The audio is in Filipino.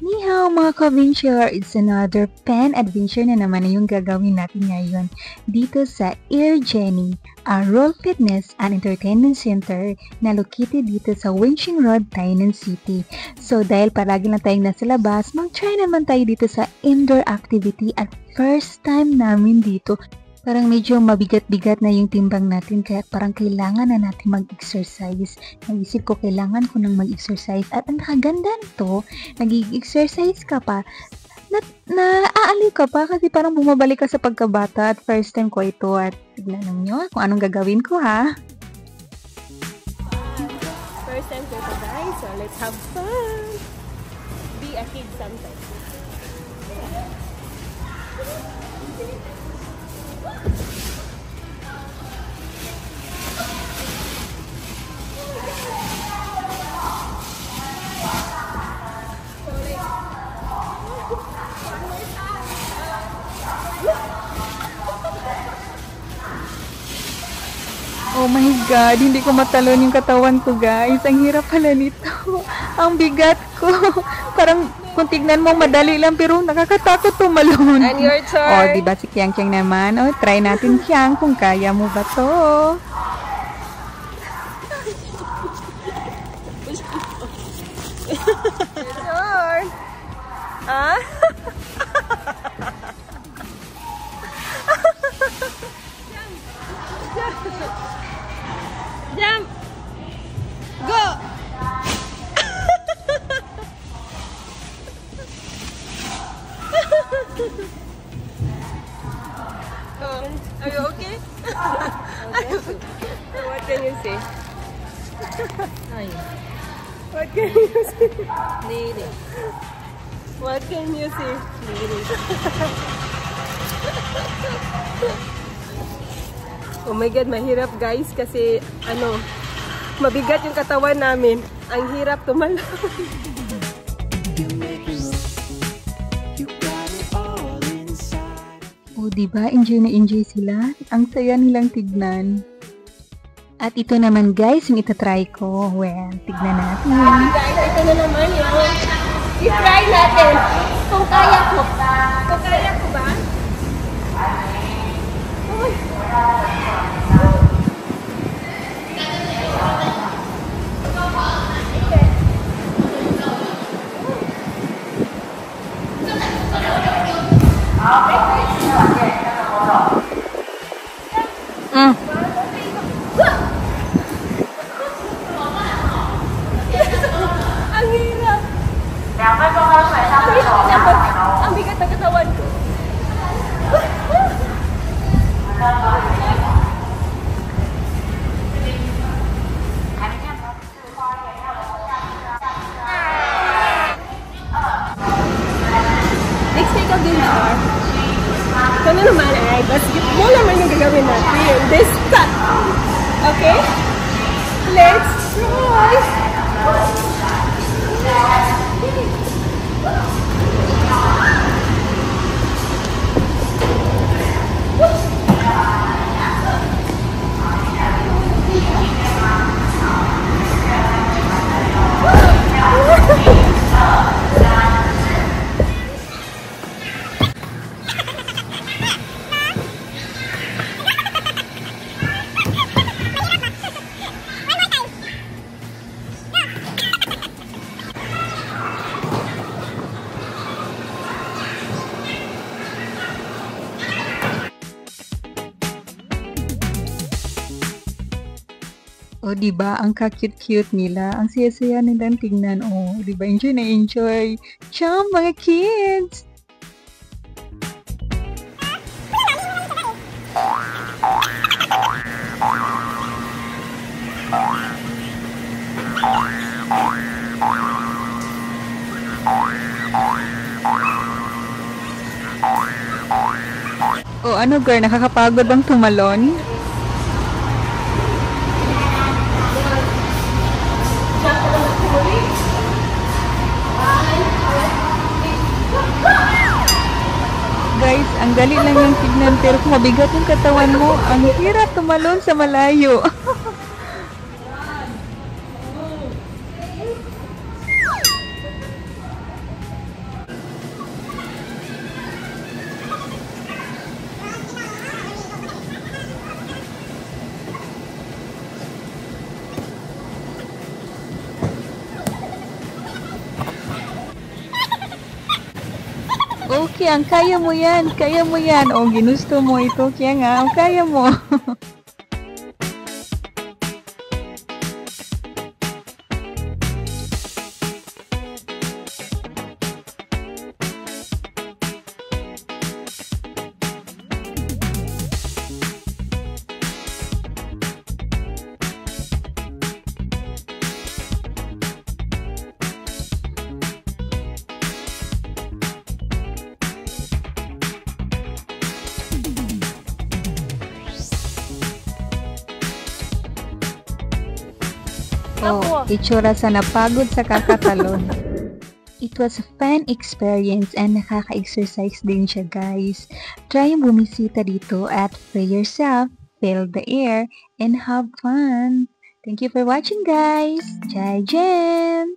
Ni hao mga ka-adventure, it's another pen adventure na naman na yung gagawin natin ngayon dito sa Air Jenny, a Roll Fitness and Entertainment Center na located dito sa Winching Road, Tainan City. So dahil palagi lang tayong nasa labas, mag-try naman tayo dito sa indoor activity at first time namin dito. Parang medyo mabigat-bigat na yung timbang natin kaya parang kailangan na natin mag-exercise. Naisip ko kailangan ko nang mag-exercise at ang nakaganda nito, nag-exercise ka pa, naaaliw ka pa kasi parang bumabalik ka sa pagkabata at first time ko ito at tignan nyo kung anong gagawin ko ha. First time ko ito guys, so let's have fun! Be a kid sometimes. Oh my God, hindi ko matalon yung katawan ko guys. Ang hirap pala nito. Ang bigat ko. Parang kung tignan mo madali lang pero nakakatakot tumalon. And your turn. Oh, diba si Kiang Kiang naman? Oh, try natin Kiang kung kaya mo ba to. Turn. Ah? Jump! Go! Oh, are you okay? What can you say? What can you say? What can you say? Oh my God, mahirap guys kasi mabigat yung katawan namin. Ang hirap tumalon. Oh, diba? Enjoy na enjoy sila. Ang saya nilang tignan. At ito naman guys, yung itatry ko. Well, tignan natin. Guys, ito na naman yung i-try natin. Kung kaya ko. Kung kaya ko ba? Ang hirap. Ang bigat ng katawan ko. Next week of dinner. Ito na naman ay basketball naman yung gagawin natin. This time. Okay? Let's try. Oh, diba? Ang ka-cute-cute nila. Ang saya-saya nilang tingnan. Oh, diba? Enjoy na enjoy. Ciao, mga kids! Oh, ano girl? Nakakapagod bang tumalon? Guys, ang dali lang yung tignan pero kung mabigat yung katawan mo, ang hirap tumalon sa malayo. Kiang, kaya mo yan. Kaya mo yan. O, ginusto mo ito, Kiang, ha? O, kaya mo. Oh, itsura sa napagod sa kakatalon. It was a fun experience and nakaka-exercise din siya, guys. Try yung bumisita dito at free yourself, feel the air, and have fun. Thank you for watching, guys. Jai Jen!